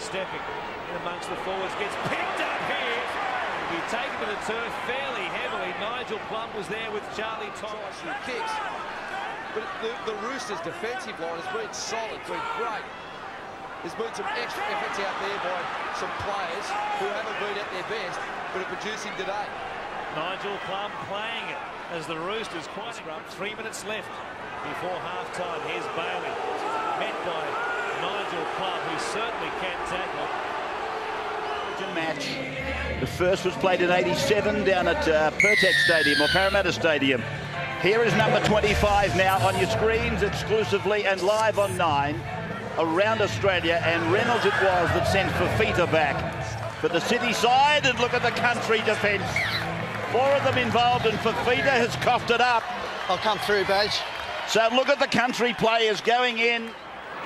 stepping in amongst the forwards, gets picked up here. He taken to the turf fairly heavily. Nigel Plum was there with Charlie Thomas. Kicks. But the Roosters' defensive line has been solid, been great. There's been some extra efforts out there by some players who haven't been at their best, but are producing today. Nigel Plum playing it as the Roosters quite scrum. 3 minutes left before half-time. Here's Bailey, met by Nigel Plum, who certainly can tackle. Match. The first was played in '87 down at Pertex Stadium or Parramatta Stadium. Here is number 25 now on your screens exclusively and live on 9 around Australia, and Reynolds it was that sent Fafita back for the City side. And look at the country defence. 4 of them involved, and Fafita has coughed it up. I'll come through, Badge. So look at the country players going in.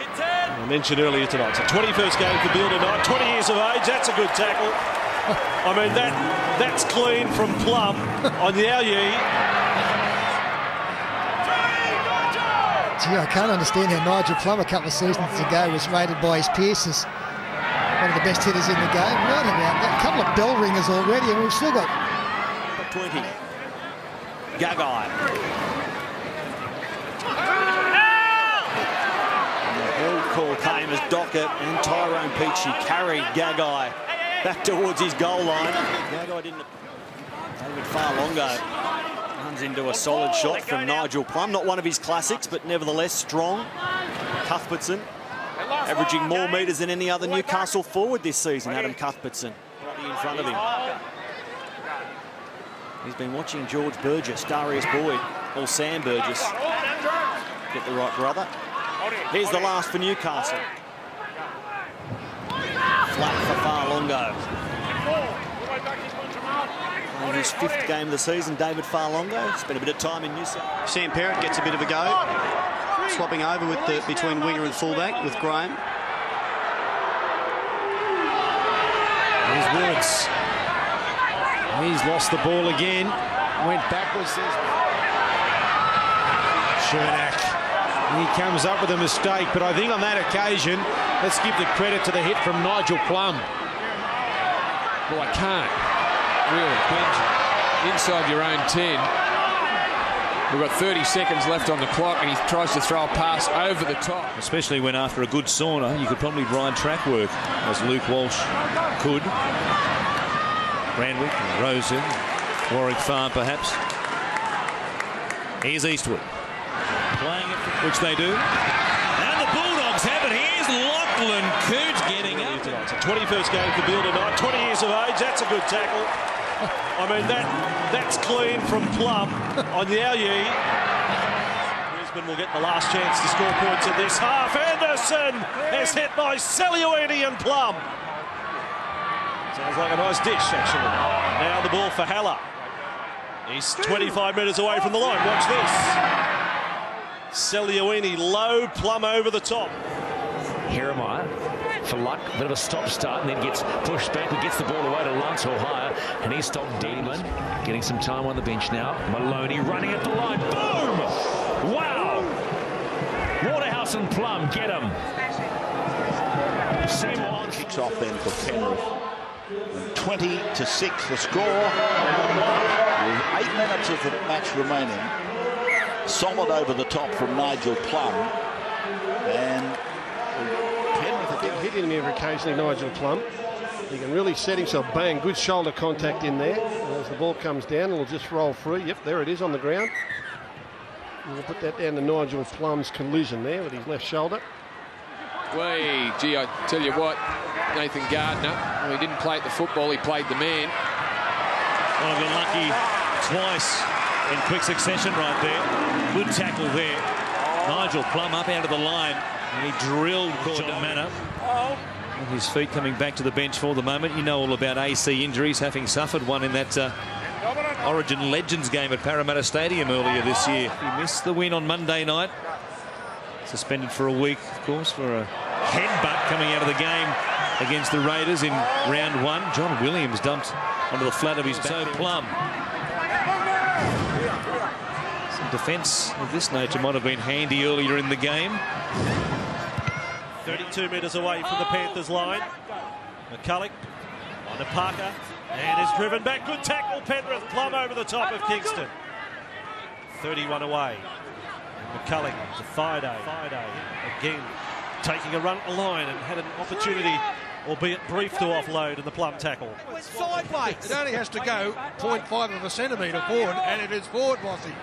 I mentioned earlier tonight, it's a 21st game for Bill tonight, 20 years of age, that's a good tackle. I mean, that's clean from Plum on the Yao. Gee, I can't understand how Nigel Plum a couple of seasons ago was rated by his peers as one of the best hitters in the game. Right about that. A couple of bell ringers already, and we've still got 20. Gagai. Call came as Dockett and Tyrone Peachey carried Gagai back towards his goal line. Gagai didn't. David Farlongo runs into a solid shot from Nigel Plum. Not one of his classics, but nevertheless strong. Cuthbertson averaging more metres than any other Newcastle forward this season. Adam Cuthbertson right in front of him. He's been watching George Burgess, Darius Boyd, or Sam Burgess. Get the right brother. Here's the last for Newcastle. Flat for Farlongo. Playing his 5th game of the season, David Farlongo. Spent a bit of time in New South. Sam Parrott gets a bit of a go. Swapping over with between winger and fullback with Graham. Here's Woods. He's lost the ball again. Went backwards. Chernak. He comes up with a mistake, but I think on that occasion, let's give the credit to the hit from Nigel Plum. Well, I can't really. Benji, inside your own 10. We've got 30 seconds left on the clock, and he tries to throw a pass over the top. Especially when after a good sauna, you could probably ride track work, as Luke Walsh could. Randwick, Rosehill, Warwick Farm perhaps. Here's Eastwood. Playing it, which they do. And the Bulldogs have it. Here's Lachlan Coote getting up. It's a 21st game for Bill tonight. 20 years of age, that's a good tackle. I mean, that's clean from Plum on the Yao. Brisbane will get the last chance to score points in this half. Anderson is hit by Saliuini and Plum. Sounds like a nice dish, actually. Now the ball for Haller. He's 25 metres away from the line. Watch this. Saliuini low, Plum over the top. Jeremiah for luck, a bit of a stop-start, and then gets pushed back, but gets the ball away to Luntz or higher, and he's stopped Demon, getting some time on the bench now. Maloney running at the line, boom! Wow! Waterhouse and Plum, get him. Kicks off then for Penrith. 20-6 the score. With 8 minutes of the match remaining. Solid over the top from Nigel Plum. And Penrith Hitting him occasionally, Nigel Plum. He can really set himself. Bang, good shoulder contact in there. And as the ball comes down, it'll just roll through. Yep, there it is on the ground. We'll put that down to Nigel Plum's collision there with his left shoulder. Way, gee, I tell you what, Nathan Gardner, well, he didn't play at the football, he played the man. Well, I've been lucky twice in quick succession right there. Good tackle there. Nigel Plum up out of the line, and he drilled John Manor. With his feet coming back to the bench for the moment. You know all about AC injuries, having suffered one in that Origin Legends game at Parramatta Stadium earlier this year. He missed the win on Monday night. Suspended for a week, of course, for a headbutt coming out of the game against the Raiders in round 1. John Williams dumped onto the flat of his back. So Plum. Some defence of this nature might have been handy earlier in the game. 32 metres away from the Panthers line. McCulloch on to Parker and is driven back. Good tackle, Penrith. Plum over the top of Kingston. 31 away. McCulloch to Fido. Fido again taking a run at the line and had an opportunity, albeit brief, to offload in the Plum tackle. It's sideways. It only has to go 0.5 of a centimetre forward, and it is forward, Bossy.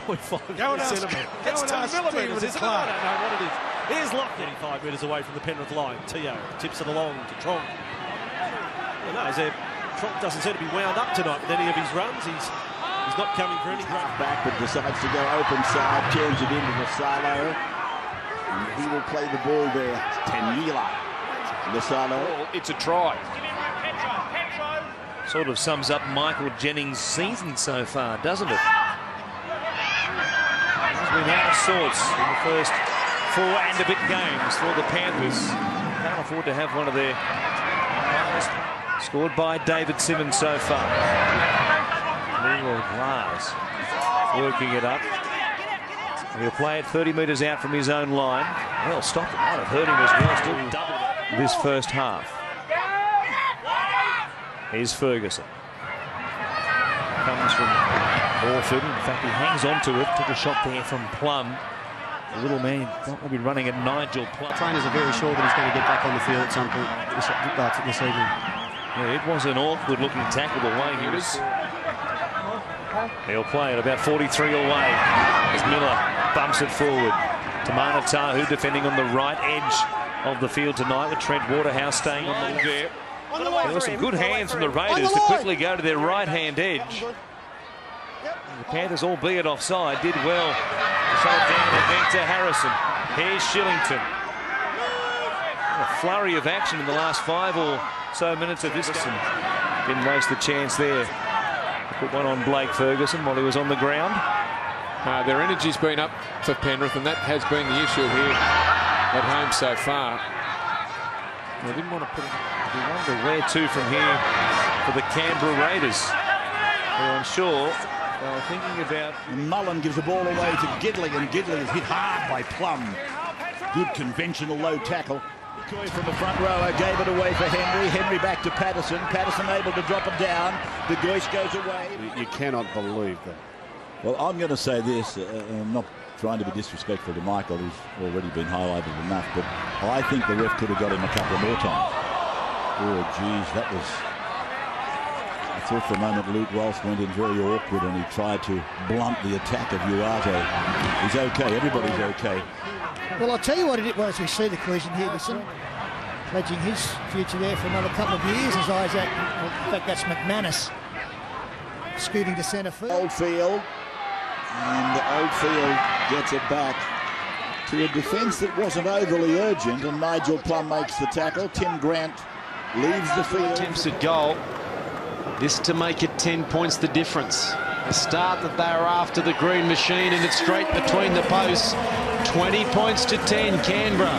0.5 centimetre. That's 2 millimetres, isn't it? I don't know what it is. Here's Lockett. 85 metres away from the Penrith line. Teo tips it along to Tronk. Tronk doesn't seem to be wound up tonight with any of his runs. He's not coming for any run. Back, but decides to go open side, turns it into the silo. And he will play the ball there. Tenila. The silo. It's a try. Sort of sums up Michael Jennings' season so far, doesn't it? He's been out of sorts in the first 4 and a bit games for the Panthers. Can't afford to have one of their highest. Scored by David Simmons so far. Leroy Glass working it up. He'll play it 30 metres out from his own line. Well, stop it. Might have hurt him as well. Still doubled this first half. Here's Ferguson. Comes from Orford. In fact, he hangs on to it. Took a shot there from Plum. The little man not going to be running at Nigel Plum. Trainers are very sure that he's going to get back on the field at some point this evening. Yeah, it was an awkward looking tackle the way he was. He'll play it about 43 away as Miller bumps it forward. Tamana Tahu defending on the right edge of the field tonight with Trent Waterhouse staying on the there. There were some good hands from the Raiders to quickly go to their right-hand edge. The Panthers, albeit offside, did well to shut it down and back to Harrison. Here's Shillington. A flurry of action in the last 5 or so minutes of this game. Didn't waste the chance there. Put one on Blake Ferguson while he was on the ground. Their energy's been up for Penrith, and that has been the issue here at home so far. They didn't want to put it. You wonder where to from here for the Canberra Raiders. They're unsure. They were thinking about. Mullen gives the ball away to Gidley, and Gidley is hit hard by Plum. Good conventional low tackle. From the front row, gave it away for Henry. Henry back to Patterson. Patterson able to drop it down. De Gois goes away. You cannot believe that. Well, I'm going to say this. I'm not trying to be disrespectful to Michael, who's already been highlighted enough, but I think the ref could have got him a couple more times. Oh, geez, that was... I thought for a moment Luke Walsh went in very awkward and he tried to blunt the attack of Uato. He's okay. Everybody's okay. Well, I'll tell you what it was. We see the collision here, listen. Pledging his future there for another couple of years as Isaac, in fact that's McManus, scooting to centre field. Oldfield, and Oldfield gets it back to a defence that wasn't overly urgent, and Nigel Plum makes the tackle. Tim Grant leaves the field. Attempts at goal. This to make it 10 points the difference. The start that they are after the green machine, and it's straight between the posts. 20 points to 10, Canberra.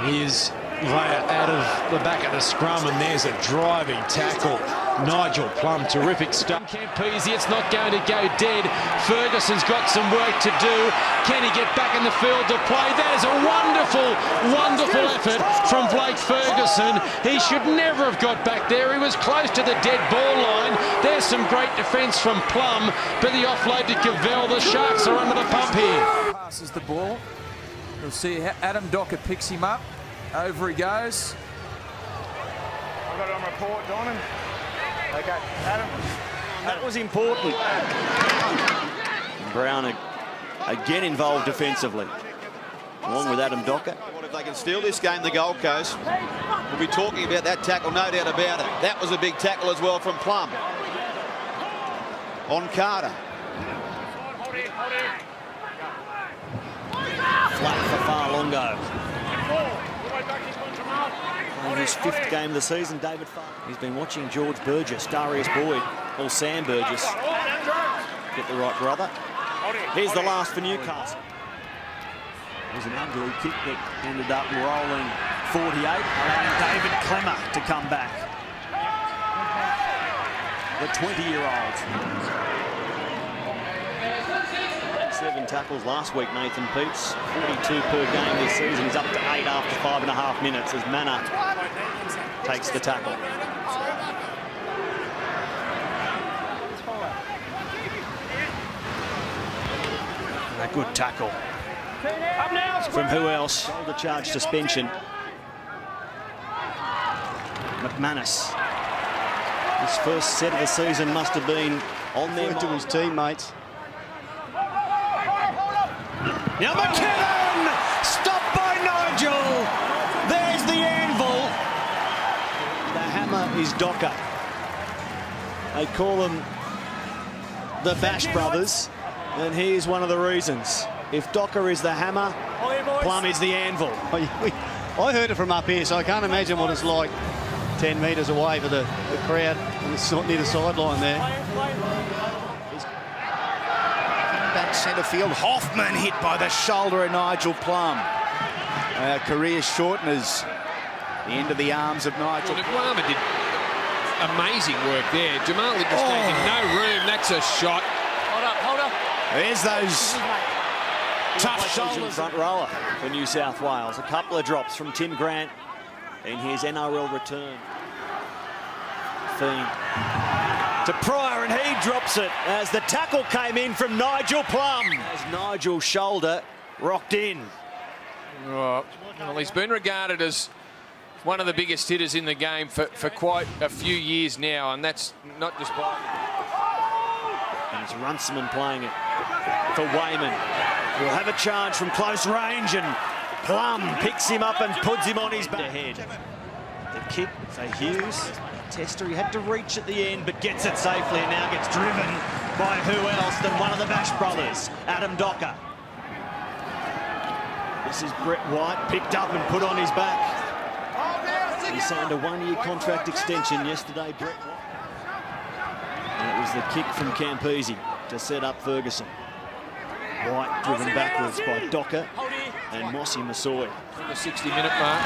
Here's Leia out of the back of the scrum, and there's a driving tackle. Nigel Plum, terrific stuff. Campese, it's not going to go dead. Ferguson's got some work to do. Can he get back in the field to play? That is a wonderful, wonderful effort from Blake Ferguson. He should never have got back there. He was close to the dead ball line. There's some great defence from Plum, but the offload to Cavell. The Sharks are under the pump here. Passes the ball. You'll see Adam Docker picks him up. Over he goes. I've got it on report, Donan. Okay, Adam. That was important. Brown again involved defensively, along with Adam Docker. What if they can steal this game, the Gold Coast? We'll be talking about that tackle, no doubt about it. That was a big tackle as well from Plum. On Carter. Flat for Farlongo. In his 5th game of the season, David Farr. He's been watching George Burgess, Darius Boyd, or Sam Burgess. Get the right brother. Here's the last for Newcastle. It was an ugly kick that ended up rolling 48, allowing David Clemmer to come back. The 20-year-old. 7 tackles last week, Nathan Peets. 42 per game this season. He's up to 8 after 5.5 minutes as Manna takes the tackle. And a good tackle. From who else? Shoulder charge suspension. McManus. His first set of the season must have been on there to his teammates. Now McKinnon! Stopped by Nigel! There's the anvil! The hammer is Docker. They call them the Bash Brothers, and here's one of the reasons. If Docker is the hammer, Plum is the anvil. I heard it from up here, so I can't imagine what it's like 10 metres away for the crowd, and it's not near the sideline there. Back centre field, Hoffman hit by the shoulder of Nigel Plum. Career shorteners, the end of the arms of Nigel. Plum did amazing work there. Jamal just gave him no room. That's a shot. Hold up. There's those tough shoulders. Front rower for New South Wales. A couple of drops from Tim Grant in his NRL return. Fiend to Pryor, and he drops it as the tackle came in from Nigel Plum. As Nigel's shoulder rocked in. Well, he's been regarded as one of the biggest hitters in the game for quite a few years now, and that's not just by... And it's Runciman playing it for Wayman. He'll have a charge from close range, and Plum picks him up and puts him on his back. Ahead. The kick for Hughes. Tester, he had to reach at the end, but gets it safely and now gets driven by who else than one of the Bash Brothers, Adam Docker. This is Brett White, picked up and put on his back. He signed a 1-year contract extension yesterday, Brett White. And it was the kick from Campese to set up Ferguson. White driven backwards by Docker and Mossy Masoi. From the 60-minute mark.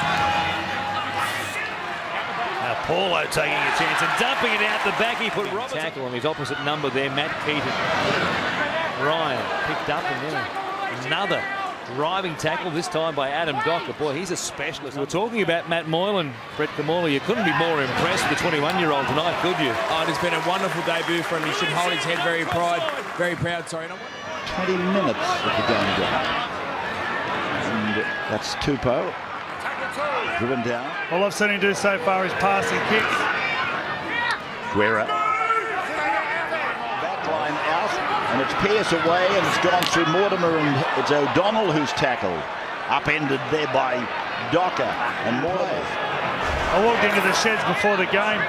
Now Paulo taking a chance and dumping it out the back. He put Robertson. Tackle on his opposite number there, Matt Keaton. Ryan picked up, and then another driving tackle, this time by Adam Docker. Boy, he's a specialist. We're talking about Matt Moylan, Brett Kamala. You couldn't be more impressed with the 21-year-old tonight, could you? Oh, it has been a wonderful debut for him. He should hold his head very proud. 20 minutes of the game gone. And that's Tupou. Driven down. All I've seen him do so far is passing kicks. Guerra. Back line out, and it's Pearce away, and it's gone through Mortimer, and it's O'Donnell who's tackled. Upended there by Docker and Mortimer. I walked into the sheds before the game.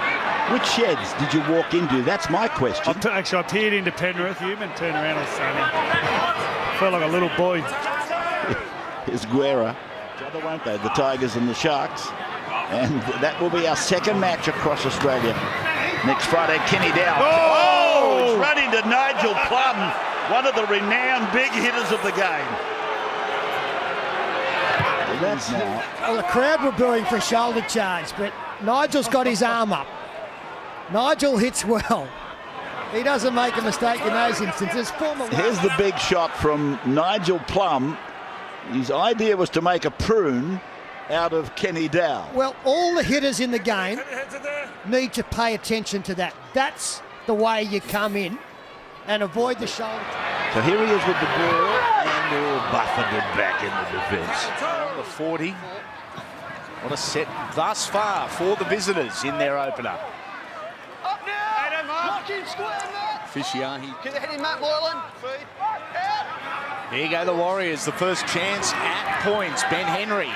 Which sheds did you walk into? That's my question. Actually, I peered into Penrith. You and turned around and said, I felt like a little boy. Here's Guerra. Together, won't they? The Tigers and the Sharks. And that will be our second match across Australia. Next Friday, Kenny Dow. Oh! It's run into Nigel Plum, one of the renowned big hitters of the game. That's now. Well, the crowd were booing for a shoulder charge, but Nigel's got his arm up. Nigel hits well. He doesn't make a mistake in those instances. Here's the big shot from Nigel Plum. His idea was to make a prune out of Kenny Dow. Well, all the hitters in the game need to pay attention to that. That's the way you come in and avoid the shoulder. So here he is with the ball, and buffeted back in the defence. The 40. What a set thus far for the visitors in their opener. Up now! Lock in square, Matt! Fishiahi. Get ahead in Matt Moylan. Feed. Out! Here you go, the Warriors. The first chance at points. Ben Henry.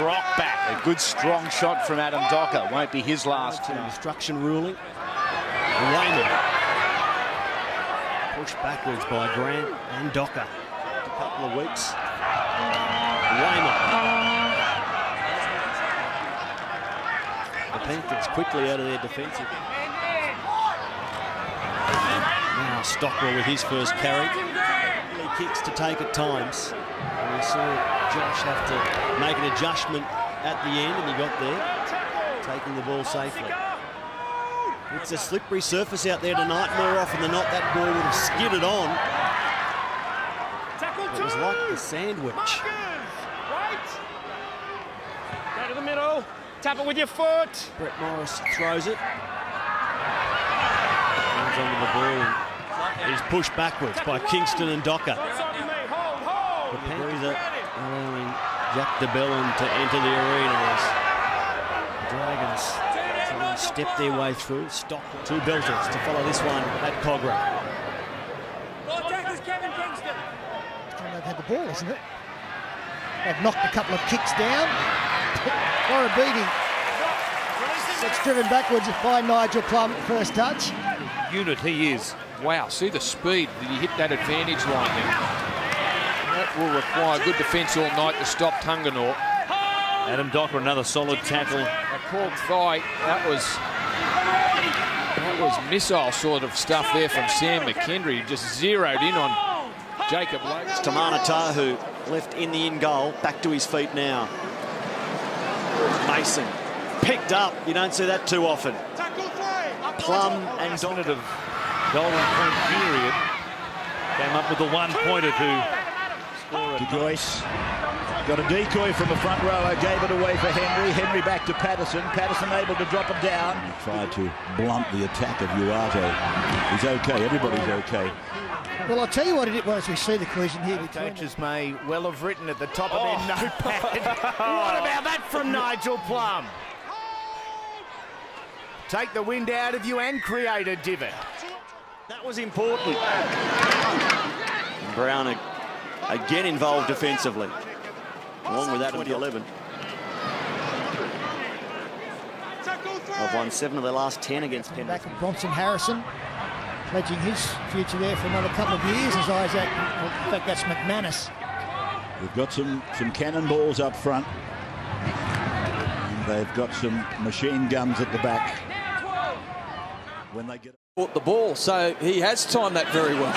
Rock back. A good strong shot from Adam Docker. Won't be his last. Instruction ruling. Wayman. Pushed backwards by Grant and Docker. A couple of weeks. Wayman. The Panthers quickly out of their defensive. Now Stockwell with his first carry. He kicks to take at times. And we saw Josh have to make an adjustment at the end, and he got there, taking the ball safely. It's a slippery surface out there tonight. More often than not, that ball would have skidded on. was like the sandwich. Go to the middle. Tap it with your foot. Brett Morris throws it. Comes onto the ball and he's pushed backwards by Kingston and Docker. The Panthers are allowing Jack DeBellin to enter the arena as the Dragons trying to step their way through. Stock two belters to follow this one at Cogra. They've had the ball, isn't it? They've knocked a couple of kicks down. For a beating. It's driven backwards by Nigel Plum, first touch. Unit he is. Wow, see the speed that he hit that advantage line there. That will require good defence all night to stop Tunganor. Adam Docker, another solid tackle. A called thigh, that was missile sort of stuff there from Sam McKendry. He just zeroed in on Jacob Logan. It's Tamana Tahu left in the in goal, back to his feet now. Mason picked up. You don't see that too often. Plum and Dominant of golden point period. Came up with the one-pointer to score. To Joyce. Got a decoy from the front rower, gave it away for Henry. Henry back to Patterson. Patterson able to drop it down. He tried to blunt the attack of Uato. He's okay. Everybody's okay. Well, I'll tell you what it was. We see the collision here. Coaches may well have written at the top of their notepad. What about that from Nigel Plum? Take the wind out of you and create a divot. That was important. Brown again involved defensively, along with Adam 11. I've won 7 of their last 10 against Penrith. Back of Bronson Harrison, pledging his future there for another couple of years as Isaac, well, in fact that's McManus. We've got some cannonballs up front. And they've got some machine guns at the back. When they get the ball, so he has timed that very well.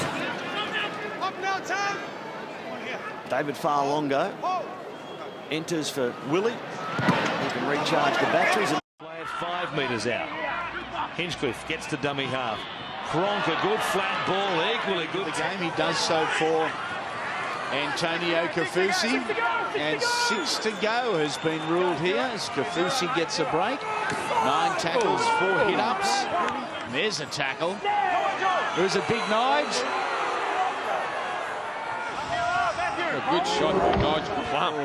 David Farlongo enters for Willie. He can recharge the batteries. Play it 5 metres out. Hinchcliffe gets to dummy half. Cronk, a good flat ball, equally good. The game he does so for Antonio Kafusi, and 6 to go has been ruled here as Kafusi gets a break. 9 tackles, 4 hit-ups. There's a tackle. There's a big Nige. A good shot by Nigel Plum.